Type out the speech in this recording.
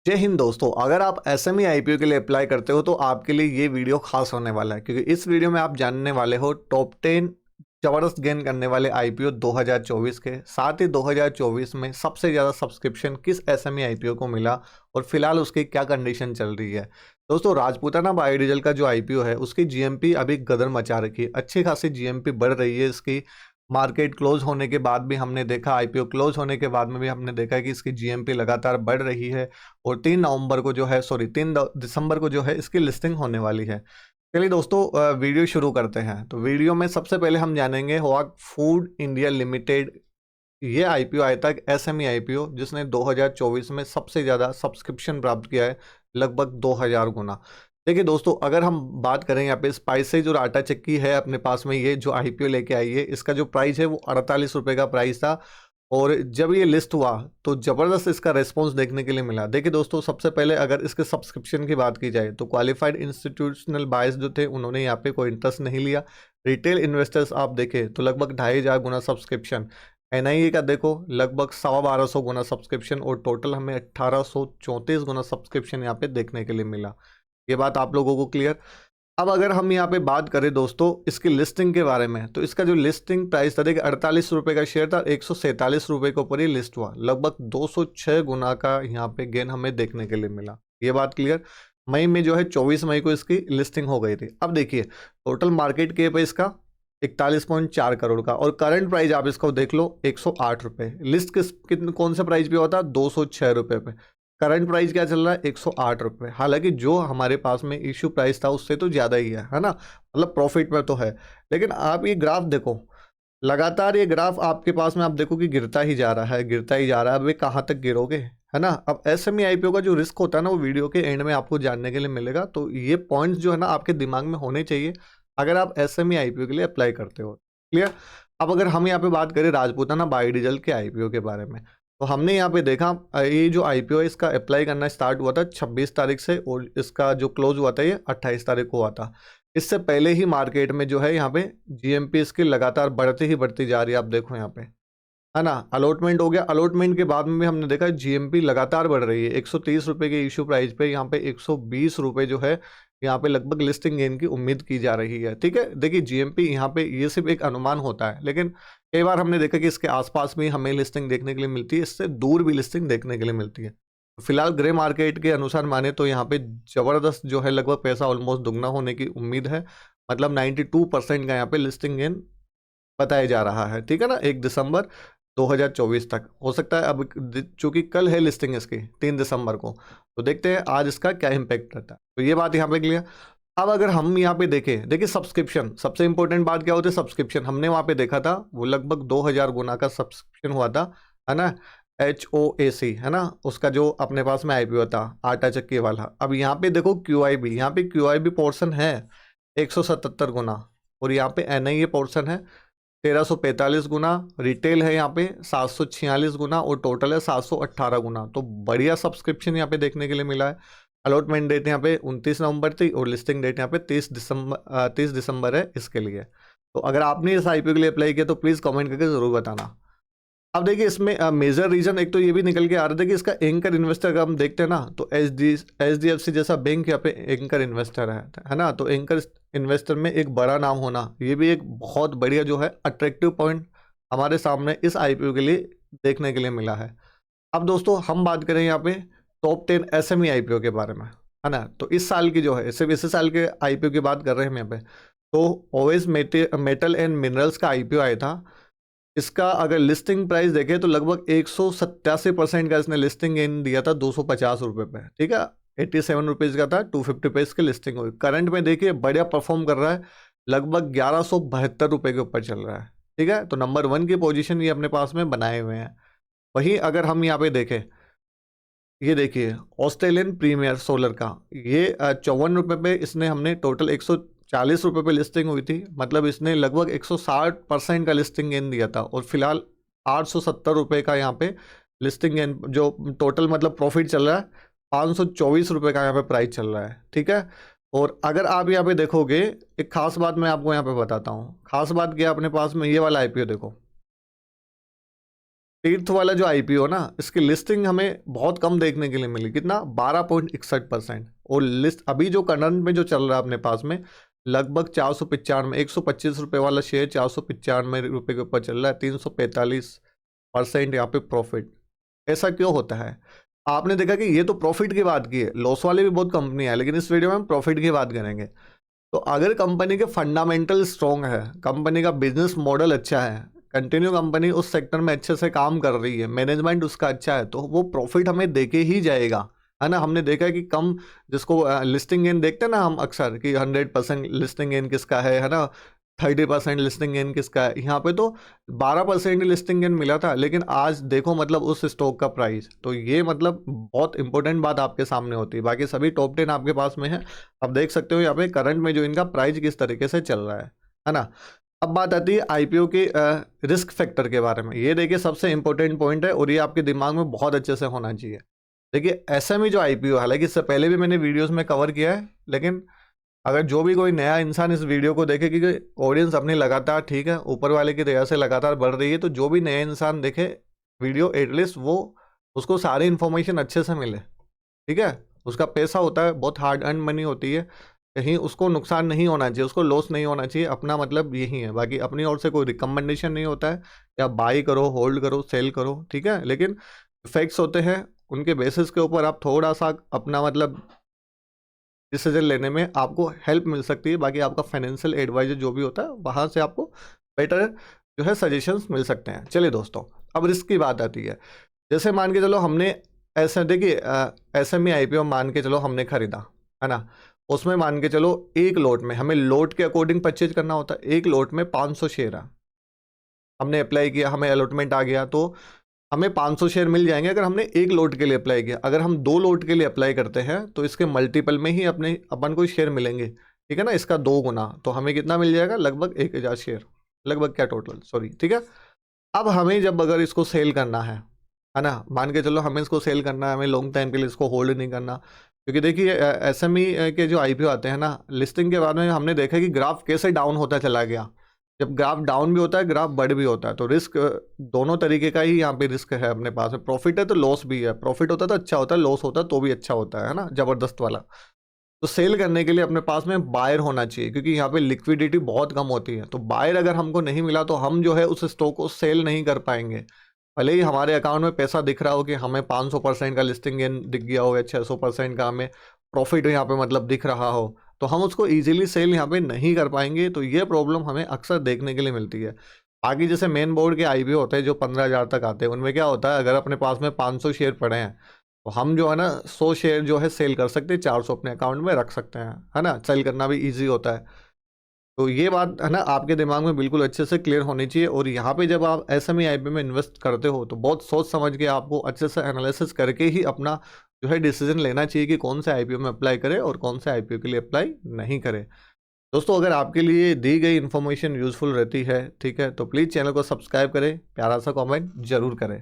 जय हिंद दोस्तों। अगर आप एसएमई आईपीओ के लिए अप्लाई करते हो तो आपके लिए ये वीडियो खास होने वाला है, क्योंकि इस वीडियो में आप जानने वाले हो टॉप 10 जबरदस्त गेन करने वाले आईपीओ 2024 के। साथ ही 2024 में सबसे ज़्यादा सब्सक्रिप्शन किस एसएमई आईपीओ को मिला और फिलहाल उसकी क्या कंडीशन चल रही है। दोस्तों, राजपूताना बायोडीजल का जो आईपीओ है उसकी जीएमपी अभी गदर मचा रखी है। अच्छी खासी जीएमपी बढ़ रही है इसकी। मार्केट क्लोज होने के बाद भी हमने देखा, आईपीओ क्लोज होने के बाद में भी हमने देखा कि इसकी जीएमपी लगातार बढ़ रही है। और 3 नवंबर को जो है 3 दिसंबर को जो है इसकी लिस्टिंग होने वाली है। चलिए दोस्तों, वीडियो शुरू करते हैं। तो वीडियो में सबसे पहले हम जानेंगे होआक फूड इंडिया लिमिटेड। ये आईपीओ आया था, एसएमई आईपीओ, जिसने 2024 में सबसे ज़्यादा सब्सक्रिप्शन प्राप्त किया है, लगभग 2000 गुना। देखिए दोस्तों, अगर हम बात करें यहाँ पे स्पाइसेज और आटा चक्की है अपने पास में, ये जो आईपीओ लेके आई है, इसका जो प्राइस है वो 48 रुपये का प्राइस था। और जब ये लिस्ट हुआ तो ज़बरदस्त इसका रेस्पॉन्स देखने के लिए मिला। देखिए दोस्तों, सबसे पहले अगर इसके सब्सक्रिप्शन की बात की जाए तो क्वालिफाइड इंस्टीट्यूशनल बायर्स जो थे उन्होंने यहाँ पे कोई इंटरेस्ट नहीं लिया। रिटेल इन्वेस्टर्स आप देखें तो लगभग 2500 गुना सब्सक्रिप्शन। एनआईए का देखो लगभग 1250 गुना सब्सक्रिप्शन, और टोटल हमें 1834 गुना सब्सक्रिप्शन यहाँ पे देखने के लिए मिला। ये बात आप लोगों को क्लियर। अब अगर हम यहाँ पे बात करें दोस्तों इसकी लिस्टिंग के बारे में, तो इसका जो लिस्टिंग प्राइस था, देखिए 48 रुपये का शेयर था, 147 रुपये के ऊपर ही लिस्ट हुआ। लगभग 206 गुना का यहाँ पे गेन हमें देखने के लिए मिला। ये बात क्लियर। मई में जो है 24 मई को इसकी लिस्टिंग हो गई थी। अब देखिए टोटल मार्केट कैप है इसका 41.4 करोड़ का, और करंट प्राइस आप इसको देख लो 108 रुपये। लिस्ट कौन से प्राइस पे होता है? 206 रुपये पे। करंट प्राइस क्या चल रहा है? 108 रुपये। हालांकि जो हमारे पास में इशू प्राइस था उससे तो ज़्यादा ही है ना, मतलब प्रॉफिट में तो है। लेकिन आप ये ग्राफ देखो, लगातार ये ग्राफ आपके पास में आप देखो कि गिरता ही जा रहा है, गिरता ही जा रहा है। अब ये कहाँ तक गिरोगे, है ना। अब एसएमई आईपीओ का जो रिस्क होता है ना, वो वीडियो के एंड में आपको जानने के लिए मिलेगा। तो ये पॉइंट्स जो है ना आपके दिमाग में होने चाहिए अगर आप एसएमई आईपीओ के लिए अप्लाई करते हो। क्लियर। अब अगर हम यहाँ पे बात करें राजपूताना बायोडीजल के आईपीओ के बारे में, तो हमने यहाँ पे देखा ये जो आईपीओ है इसका अप्लाई करना स्टार्ट हुआ था 26 तारीख से, और इसका जो क्लोज हुआ था ये 28 तारीख को हुआ था। इससे पहले ही मार्केट में जो है यहाँ पे जीएमपी इसकी लगातार बढ़ती जा रही है। आप देखो यहाँ पे, है ना। अलॉटमेंट हो गया, अलॉटमेंट के बाद में भी हमने देखा जीएमपी लगातार बढ़ रही है। 130 रुपये के इशू प्राइस पे यहाँ पे 120 रुपये जो है यहाँ पे लगभग लिस्टिंग गेन की उम्मीद की जा रही है। ठीक है, देखिए जीएमपी यहाँ पे ये सिर्फ एक अनुमान होता है, लेकिन कई बार हमने देखा कि इसके आसपास भी हमें लिस्टिंग देखने के लिए मिलती है, इससे दूर भी लिस्टिंग देखने के लिए मिलती है। फिलहाल ग्रे मार्केट के अनुसार माने तो यहाँ पे ज़बरदस्त जो है लगभग पैसा ऑलमोस्ट दुगना होने की उम्मीद है। मतलब 92% का यहाँ पे लिस्टिंग गेन बताया जा रहा है। ठीक है ना, 1 दिसंबर 2024 तक हो सकता है। अब चूंकि कल है लिस्टिंग इसकी 3 दिसंबर को, तो देखते हैं आज इसका क्या इम्पैक्ट रहता है। तो ये बात यहाँ पे क्लियर। अब अगर हम यहाँ पे देखें, देखिए सब्सक्रिप्शन सबसे इंपॉर्टेंट बात क्या होती है? सब्सक्रिप्शन हमने वहाँ पे देखा था वो लगभग 2000 गुना का सब्सक्रिप्शन हुआ था, है ना। HOAC, है ना, उसका जो अपने पास में आईपीओ था आटा चक्की वाला। अब यहाँ पे देखो QIB, यहाँ पे QIB पोर्सन है 177 गुना, और यहाँ पे NIA पोर्सन है 1345 गुना। रिटेल है यहाँ पे 746 गुना, और टोटल है 718 गुना। तो बढ़िया सब्सक्रिप्शन यहाँ पे देखने के लिए मिला है। अलॉटमेंट डेट यहाँ पे 29 नवंबर थी, और लिस्टिंग डेट यहाँ पे 30 दिसंबर है इसके लिए। तो अगर आपने इस आईपीओ के लिए अप्लाई किया तो प्लीज़ कमेंट करके ज़रूर बताना। अब देखिए इसमें मेजर रीजन एक तो ये भी निकल के आ रहा था कि इसका एंकर इन्वेस्टर का हम देखते हैं ना, तो HDFC जैसा बैंक यहाँ पे एंकर इन्वेस्टर है ना। तो एंकर इन्वेस्टर में एक बड़ा नाम होना, ये भी एक बहुत बढ़िया जो है अट्रैक्टिव पॉइंट हमारे सामने इस आईपीओ के लिए देखने के लिए मिला है। अब दोस्तों हम बात करें यहाँ पे टॉप 10 एसएमई आईपीओ के बारे में, है ना। तो इस साल की जो है, सिर्फ इस साल के आईपीओ की बात कर रहे हैं हम यहाँ पे, तो ओवेस मेटल एंड मिनरल्स का आईपीओ आया था। इसका अगर लिस्टिंग प्राइस देखें तो लगभग 187% का इसने लिस्टिंग गेन दिया था 250 रुपये पे। ठीक है, 87 रुपीज़ का था, 250 पे इसकी लिस्टिंग हुई। करंट में देखिए बढ़िया परफॉर्म कर रहा है, लगभग 1172 रुपये के ऊपर चल रहा है। ठीक है, तो नंबर 1 की पोजीशन ये अपने पास में बनाए हुए हैं। वहीं अगर हम यहाँ पे देखें, ये देखिए ऑस्ट्रेलियन प्रीमियर सोलर का, ये 54 रुपये पे इसने हमने टोटल 140 रुपये पे लिस्टिंग हुई थी। मतलब इसने लगभग 160% का लिस्टिंग गेन दिया था, और फिलहाल 870 रुपये का यहाँ पे लिस्टिंग गेन जो टोटल मतलब प्रॉफिट चल रहा है 524 रुपये का यहाँ पे प्राइस चल रहा है। ठीक है, और अगर आप यहाँ पे देखोगे, एक खास बात मैं आपको यहाँ पे बताता हूँ। खास बात क्या, अपने पास में ये वाला आईपीओ देखो, तीर्थ वाला जो आईपीओ ना, इसकी लिस्टिंग हमें बहुत कम देखने के लिए मिली, कितना 12.61%। और लिस्ट अभी जो करंट में जो चल रहा है अपने पास में लगभग 495, 125 रुपये वाला शेयर 495 रुपये के ऊपर चल रहा है, 345% यहाँ पे प्रॉफिट। ऐसा क्यों होता है? आपने देखा कि ये तो प्रॉफिट की बात की है, लॉस वाले भी बहुत कंपनी है, लेकिन इस वीडियो में हम प्रॉफिट की बात करेंगे। तो अगर कंपनी के फंडामेंटल स्ट्रॉन्ग है, कंपनी का बिजनेस मॉडल अच्छा है, कंटिन्यू कंपनी उस सेक्टर में अच्छे से काम कर रही है, मैनेजमेंट उसका अच्छा है, तो वो प्रॉफिट हमें देके ही जाएगा, है ना। हमने देखा कि कम, जिसको लिस्टिंग गेन देखते हैं ना हम अक्सर कि 100% लिस्टिंग गेन किसका है ना, 30% लिस्टिंग गेन किसका है, यहाँ पे तो 12% लिस्टिंग गेन मिला था, लेकिन आज देखो मतलब उस स्टॉक का प्राइस। तो ये मतलब बहुत इंपॉर्टेंट बात आपके सामने होती है। बाकी सभी टॉप 10 आपके पास में है, आप देख सकते हो यहाँ पे करंट में जो इनका प्राइस किस तरीके से चल रहा है ना। अब बात आती है आईपीओ के रिस्क फैक्टर के बारे में। ये देखिए सबसे इंपॉर्टेंट पॉइंट है और ये आपके दिमाग में बहुत अच्छे से होना चाहिए। देखिए एसएमई जो आईपीओ, हालांकि इससे पहले भी मैंने वीडियोस में कवर किया है, लेकिन अगर जो भी कोई नया इंसान इस वीडियो को देखे, क्योंकि ऑडियंस अपनी लगातार, ठीक है, ऊपर वाले की दया से लगातार बढ़ रही है, तो जो भी नया इंसान देखे वीडियो, एटलीस्ट वो उसको सारी इन्फॉर्मेशन अच्छे से मिले, ठीक है। उसका पैसा होता है, बहुत हार्ड अर्न मनी होती है, कहीं उसको नुकसान नहीं होना चाहिए, उसको लॉस नहीं होना चाहिए, अपना मतलब यही है। बाकी अपनी ओर से कोई रिकमेंडेशन नहीं होता है या बाई करो, होल्ड करो, सेल करो, ठीक है, लेकिन फैक्ट्स होते हैं, उनके बेसिस के ऊपर आप थोड़ा सा अपना मतलब डिसीजन लेने में आपको हेल्प मिल सकती है। बाकी आपका फाइनेंशियल एडवाइजर जो भी होता है वहाँ से आपको बेटर जो है सजेशंस मिल सकते हैं। चलिए दोस्तों, अब रिस्क की बात आती है। जैसे मान के चलो हमने ऐसे, देखिए एसएमई आईपीओ मान के चलो हमने खरीदा, है ना, उसमें मान के चलो एक लोट में, हमें लोट के अकॉर्डिंग परचेज करना होता है, एक लोट में 500 शेयर है, हमने अप्लाई किया, हमें अलॉटमेंट आ गया, तो हमें 500 शेयर मिल जाएंगे अगर हमने एक लोट के लिए अप्लाई किया। अगर हम 2 लोट के लिए अप्लाई करते हैं तो इसके मल्टीपल में ही अपन को शेयर मिलेंगे, ठीक है ना, इसका 2 गुना, तो हमें कितना मिल जाएगा, लगभग 1000 शेयर, लगभग क्या टोटल, सॉरी, ठीक है। अब हमें जब अगर इसको सेल करना है ना, मान के चलो हमें इसको सेल करना है, हमें लॉन्ग टाइम के लिए इसको होल्ड नहीं करना, क्योंकि देखिए एसएमई के जो आईपीओ आते हैं ना, लिस्टिंग के बाद में हमने देखा कि ग्राफ कैसे डाउन होता चला गया। जब ग्राफ डाउन भी होता है, ग्राफ बढ़ भी होता है, तो रिस्क दोनों तरीके का ही यहाँ पे रिस्क है अपने पास में। प्रॉफिट है तो लॉस भी है, प्रॉफिट होता है तो अच्छा होता है, लॉस होता है तो भी अच्छा होता है ना, ज़बरदस्त वाला। तो सेल करने के लिए अपने पास में बायर होना चाहिए, क्योंकि यहाँ पे लिक्विडिटी बहुत कम होती है। तो बायर अगर हमको नहीं मिला तो हम जो है उस स्टॉक को सेल नहीं कर पाएंगे। भले ही हमारे अकाउंट में पैसा दिख रहा हो कि हमें 500% का लिस्टिंग गेन दिख गया हो या 600% का हमें प्रॉफिट यहाँ पे मतलब दिख रहा हो, तो हम उसको ईजिली सेल यहाँ पे नहीं कर पाएंगे। तो ये प्रॉब्लम हमें अक्सर देखने के लिए मिलती है। आगे जैसे मेन बोर्ड के आईपीओ होते हैं जो 15,000 तक आते हैं, उनमें क्या होता है, अगर अपने पास में 500 शेयर पड़े हैं तो हम जो है ना 100 शेयर जो है सेल कर सकते हैं, 400 अपने अकाउंट में रख सकते हैं, है ना, सेल करना भी ईजी होता है। तो ये बात है ना आपके दिमाग में बिल्कुल अच्छे से क्लियर होनी चाहिए। और यहाँ पे जब आप एसएमई आईपीओ में इन्वेस्ट करते हो तो बहुत सोच समझ के आपको अच्छे से एनालिसिस करके ही अपना जो है डिसीजन लेना चाहिए कि कौन से आईपीओ में अप्लाई करें और कौन से आईपीओ के लिए अप्लाई नहीं करें। दोस्तों, अगर आपके लिए दी गई इन्फॉर्मेशन यूज़फुल रहती है, ठीक है, तो प्लीज़ चैनल को सब्सक्राइब करें, प्यारा सा कमेंट जरूर करें।